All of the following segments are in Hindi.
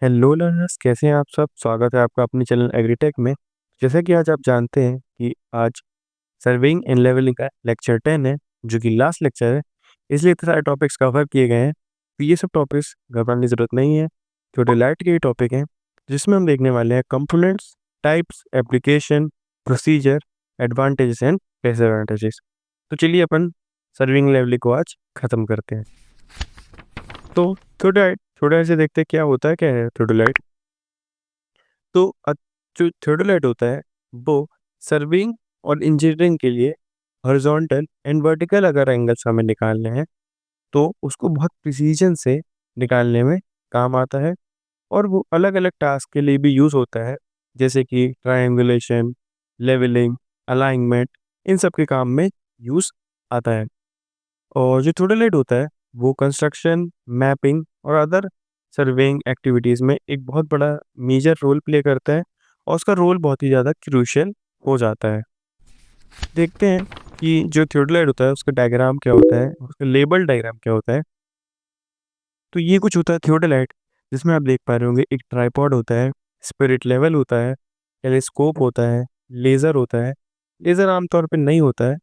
हेलो लर्नर्स, कैसे हैं आप सब। स्वागत है आपका अपने चैनल एग्रीटेक में। जैसा कि आज आप जानते हैं कि आज सर्विंग एंड लेवलिंग का लेक्चर 10 है, जो कि लास्ट लेक्चर है। इसलिए इतने सारे टॉपिक्स कवर किए गए हैं, तो ये सब टॉपिक्स घबराने की ज़रूरत नहीं है। छोटे लाइट के टॉपिक हैं, जिसमें हम देखने वाले हैं components, types, application, procedure, advantages and disadvantages. तो चलिए अपन सर्विंग लेवलिंग को आज ख़त्म करते हैं। तो थोड़ा ऐसे देखते हैं क्या होता है, क्या है थ्योडोलाइट। तो जो थ्योडोलाइट होता है वो सर्विंग और इंजीनियरिंग के लिए हॉरिजॉन्टल एंड वर्टिकल अगर एंगल्स हमें निकालने हैं तो उसको बहुत प्रिसीजन से निकालने में काम आता है। और वो अलग अलग टास्क के लिए भी यूज़ होता है, जैसे कि ट्रायंगुलेशन, लेवलिंग, अलाइनमेंट, इन सब के काम में यूज़ आता है। और जो थ्योडोलाइट होता है वो कंस्ट्रक्शन, मैपिंग और अदर सर्वेइंग एक्टिविटीज़ में एक बहुत बड़ा मेजर रोल प्ले करता है, और उसका रोल बहुत ही ज़्यादा क्रूशियल हो जाता है। देखते हैं कि जो थ्योडोलाइट होता है उसका डायग्राम क्या होता है, उसका लेबल डायग्राम क्या होता है। तो ये कुछ होता है थ्योडोलाइट, जिसमें आप देख पा रहे होंगे एक ट्राइपॉड होता है, स्पिरिट लेवल होता है, टेलीस्कोप होता है, लेज़र होता है। लेज़र आमतौर पे नहीं होता है,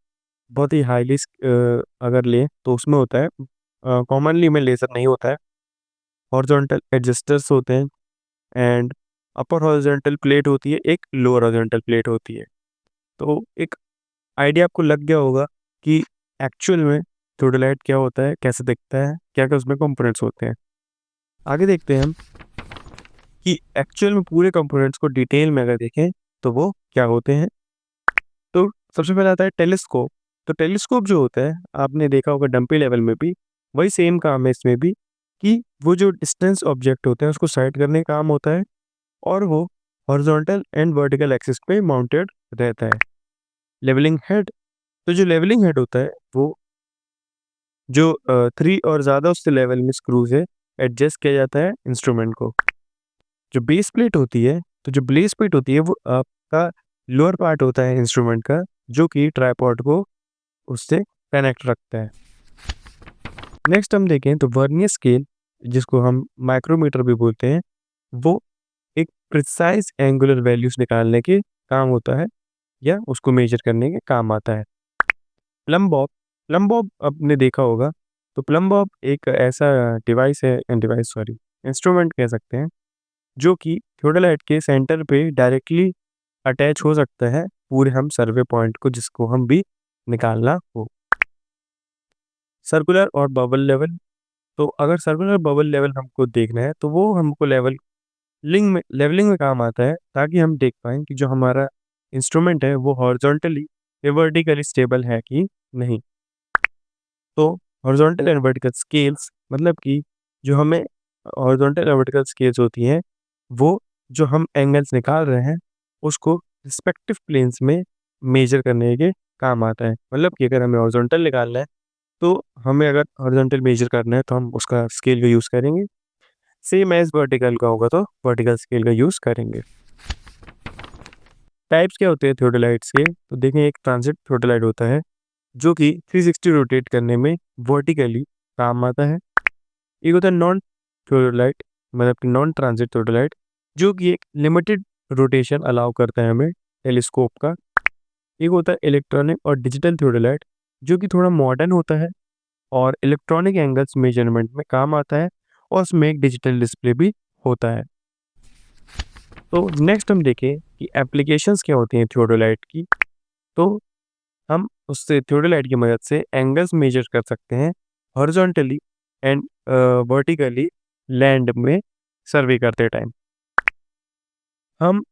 बहुत ही हाईली अगर लें तो उसमें होता है। कॉमनली में लेज़र नहीं होता है। हॉरिजॉन्टल एडजस्टर्स होते हैं, एंड अपर हॉरिजॉन्टल प्लेट होती है, एक लोअर हॉरिजॉन्टल प्लेट होती है। तो एक आइडिया आपको लग गया होगा कि एक्चुअल में थ्योडोलाइट क्या होता है, कैसे दिखता है, क्या क्या उसमें कंपोनेंट्स होते हैं। आगे देखते हैं हम कि एक्चुअल में पूरे कंपोनेंट्स को डिटेल में अगर देखें तो वो क्या होते हैं। तो सबसे पहले आता है टेलीस्कोप। तो टेलीस्कोप जो होता है, आपने देखा होगा डंपी लेवल में भी वही सेम काम है इसमें भी, कि वो जो डिस्टेंस ऑब्जेक्ट होते हैं उसको साइड करने का काम होता है, और वो हॉरिजॉन्टल एंड वर्टिकल एक्सिस पे माउंटेड रहता है। Levelling head. तो जो लेवलिंग हेड होता है वो जो 3 और ज़्यादा उससे लेवल में स्क्रू से एडजस्ट किया जाता है इंस्ट्रूमेंट को। जो बेस प्लेट होती है, तो जो बेस प्लेट होती है वो आपका लोअर पार्ट होता है इंस्ट्रूमेंट का, जो कि ट्राइपॉड को उससे कनेक्ट रखता है। नेक्स्ट हम देखें तो वर्नियर स्केल, जिसको हम माइक्रोमीटर भी बोलते हैं, वो एक प्रिसाइज एंगुलर वैल्यूज निकालने के काम होता है, या उसको मेजर करने के काम आता है। Plum Bob. प्लम बॉब आपने देखा होगा। तो प्लम बॉब एक ऐसा डिवाइस है, डिवाइस सॉरी, इंस्ट्रूमेंट कह सकते हैं, जो कि थियोडोलाइट के सेंटर पे डायरेक्टली अटैच हो सकता है पूरे हम सर्वे पॉइंट को, जिसको हम भी निकालना हो। सर्कुलर और बबल लेवल। तो अगर सर्कुलर बबल लेवल हमको देखना है तो वो हमको लेवलिंग में काम आता है, ताकि हम देख पाएँ कि जो हमारा इंस्ट्रूमेंट है वो हॉरिजॉन्टली या वर्टिकली स्टेबल है कि नहीं। तो हॉरिजॉन्टल एंड वर्टिकल स्केल्स मतलब कि जो हमें हॉरिजॉन्टल एंड वर्टिकल स्केल्स होती हैं, वो जो हम एंगल्स निकाल रहे हैं उसको रिस्पेक्टिव प्लेन्स में मेजर करने के काम आता है। मतलब कि अगर हमें हॉरिजॉन्टल निकालना है तो हमें अगर हॉरिजॉन्टल मेजर करना है तो हम उसका स्केल का यूज़ करेंगे। सेम एज़ वर्टिकल का होगा तो वर्टिकल स्केल का यूज़ करेंगे। टाइप्स क्या होते हैं थियोडोलाइट्स के? तो देखें, एक ट्रांजिट थियोडोलाइट होता है, जो कि 360 रोटेट करने में वर्टिकली काम आता है। एक होता है नॉन थियोडोलाइट, मतलब कि नॉन ट्रांजिट थियोडोलाइट, जो कि एक लिमिटेड रोटेशन अलाउ करता है हमें टेलीस्कोप का। एक होता है इलेक्ट्रॉनिक और डिजिटल थियोडोलाइट, जो कि थोड़ा मॉडर्न होता है और इलेक्ट्रॉनिक एंगल्स मेजरमेंट में काम आता है, और उसमें एक डिजिटल डिस्प्ले भी होता है। तो नेक्स्ट हम देखें कि एप्लीकेशंस क्या होती हैं थियोडोलाइट की। तो हम उससे थियोडोलाइट की मदद से एंगल्स मेजर कर सकते हैं हॉरिजॉन्टली एंड वर्टिकली लैंड में सर्वे करते टाइम। हम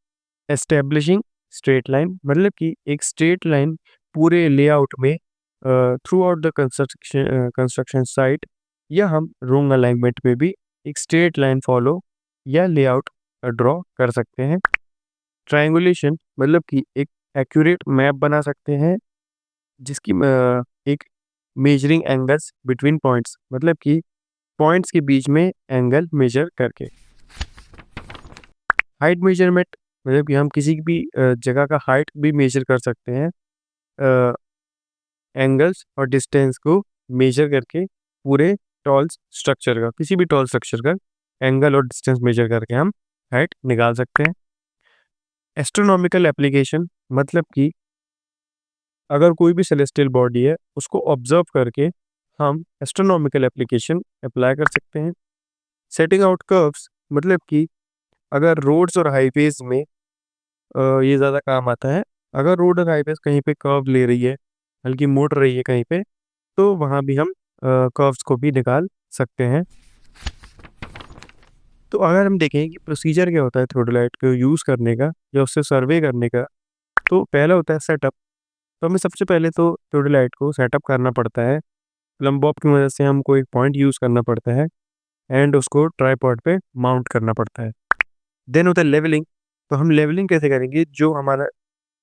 एस्टेब्लिशिंग स्ट्रेट लाइन, मतलब कि एक स्ट्रेट लाइन पूरे लेआउट में through out the construction site, या हम रोंग अलाइनमेंट में भी एक स्ट्रेट लाइन फॉलो या लेआउट ड्रॉ कर सकते हैं। ट्रायंगुलेशन मतलब कि एक एक्यूरेट मैप बना सकते हैं, जिसकी एक मेजरिंग एंगल्स बिटवीन पॉइंट्स, मतलब कि पॉइंट्स के बीच में एंगल मेजर करके। हाइट मेजरमेंट मतलब कि हम किसी भी जगह का हाइट भी मेजर कर सकते हैं एंगल्स और डिस्टेंस को मेजर करके, पूरे टॉल स्ट्रक्चर का, किसी भी टॉल स्ट्रक्चर का एंगल और डिस्टेंस मेजर करके हम हाइट निकाल सकते हैं। एस्ट्रोनॉमिकल एप्लीकेशन मतलब कि अगर कोई भी सेलेस्टियल बॉडी है उसको ऑब्जर्व करके हम एस्ट्रोनॉमिकल एप्लीकेशन अप्लाई कर सकते हैं। सेटिंग आउट कर्व्स मतलब कि अगर रोड्स और हाईवेज में ये ज़्यादा काम आता है। अगर रोड और हाईवेज कहीं पे कर्व ले रही है, हल्की मोड़ रही है कहीं पे, तो वहाँ भी हम कर्व्स को भी निकाल सकते हैं। तो अगर हम देखें कि प्रोसीजर क्या होता है थियोडोलाइट को यूज़ करने का या उससे सर्वे करने का, तो पहला होता है सेटअप। तो हमें सबसे पहले तो थियोडोलाइट को सेटअप करना पड़ता है। प्लम बॉब की मदद से हमको एक पॉइंट यूज़ करना पड़ता है एंड उसको ट्राइपॉड पे माउंट करना पड़ता है। देन होता है लेवलिंग। तो हम लेवलिंग कैसे करेंगे? जो हमारा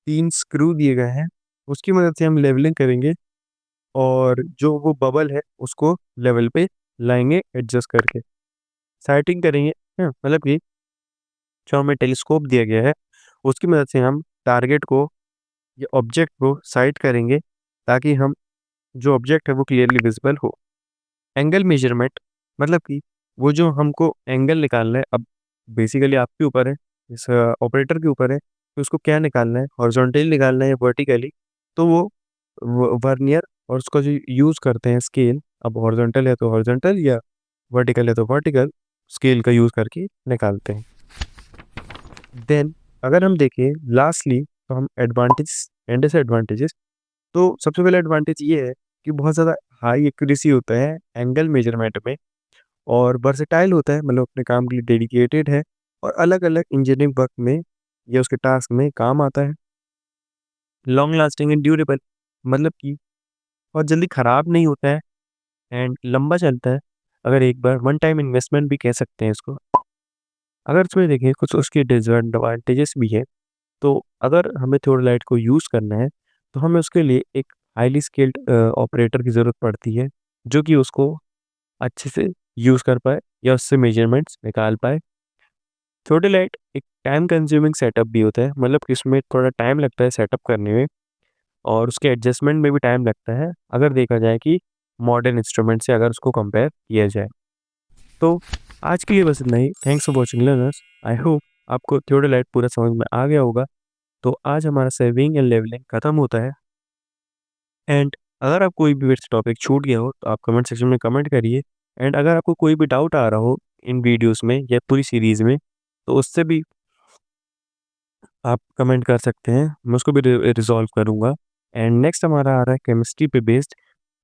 3 स्क्रू दिए गए हैं, उसकी मदद से हम लेवलिंग करेंगे और जो वो बबल है उसको लेवल पे लाएँगे एडजस्ट करके। साइटिंग करेंगे, मतलब कि जो हमें टेलीस्कोप दिया गया है, उसकी मदद से हम टारगेट को या ऑब्जेक्ट को साइट करेंगे ताकि हम जो ऑब्जेक्ट है वो क्लियरली विज़िबल हो। एंगल मेज़रमेंट मतलब कि वो जो हमको एंगल निकालना है, अब बेसिकली आपके ऊपर है, इस ऑपरेटर के ऊपर है कि उसको क्या निकालना है, हॉरिज़ॉन्टली निकालना है या वर्टिकली। तो वो वर्नियर और उसका जो यूज़ करते हैं स्केल, अब हॉरिज़ॉन्टल है तो हॉरिज़ॉन्टल या वर्टिकल है तो वर्टिकल स्केल का यूज़ करके निकालते हैं। देन अगर हम देखें लास्टली तो हम एडवांटेज एंड डिसएडवांटेजेस। तो सबसे पहला एडवांटेज ये है कि बहुत ज़्यादा हाई एक्यूरेसी होता है एंगल मेजरमेंट में और वर्सेटाइल होता है, मतलब अपने काम के लिए डेडिकेटेड है और अलग-अलग इंजीनियरिंग वर्क में या उसके टास्क में काम आता है। लॉन्ग लास्टिंग एंड ड्यूरेबल मतलब कि बहुत जल्दी ख़राब नहीं होता है एंड लंबा चलता है। अगर एक बार वन टाइम इन्वेस्टमेंट भी कह सकते हैं इसको। अगर इसमें देखें कुछ उसके डिसएडवांटेजेस भी हैं। तो अगर हमें थियोडोलाइट को यूज़ करना है, तो हमें उसके लिए एक हाइली स्किल्ड ऑपरेटर की ज़रूरत पड़ती है, जो कि उसको अच्छे से यूज़ कर पाए या उससे मेजरमेंट्स निकाल पाए। थियोडोलाइट एक टाइम कंज्यूमिंग सेटअप भी होता है, मतलब कि इसमें थोड़ा टाइम लगता है सेटअप करने में और उसके एडजस्टमेंट में भी टाइम लगता है, अगर देखा जाए कि मॉडर्न इंस्ट्रूमेंट से अगर उसको कंपेयर किया जाए। तो आज के लिए बस इतना ही। Thanks for watching learners. I hope आपको थियोडोलाइट पूरा समझ में आ गया होगा। तो आज हमारा सर्विंग एंड लेवलिंग खत्म होता है एंड अगर आप कोई भी टॉपिक छूट गया हो तो आप कमेंट सेक्शन में कमेंट करिए एंड अगर आपको कोई भी डाउट आ रहा हो इन वीडियोस में या पूरी सीरीज़ में, तो उससे भी आप कमेंट कर सकते हैं, मैं उसको भी रिज़ॉल्व करूँगा। एंड नेक्स्ट हमारा आ रहा है केमिस्ट्री पे बेस्ड।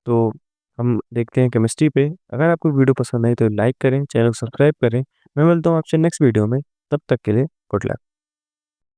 तो हम देखते हैं केमिस्ट्री पे। अगर आपको वीडियो पसंद आई तो लाइक करें, चैनल को सब्सक्राइब करें। मैं मिलता हूँ आपसे नेक्स्ट वीडियो में, तब तक के लिए गुड लक।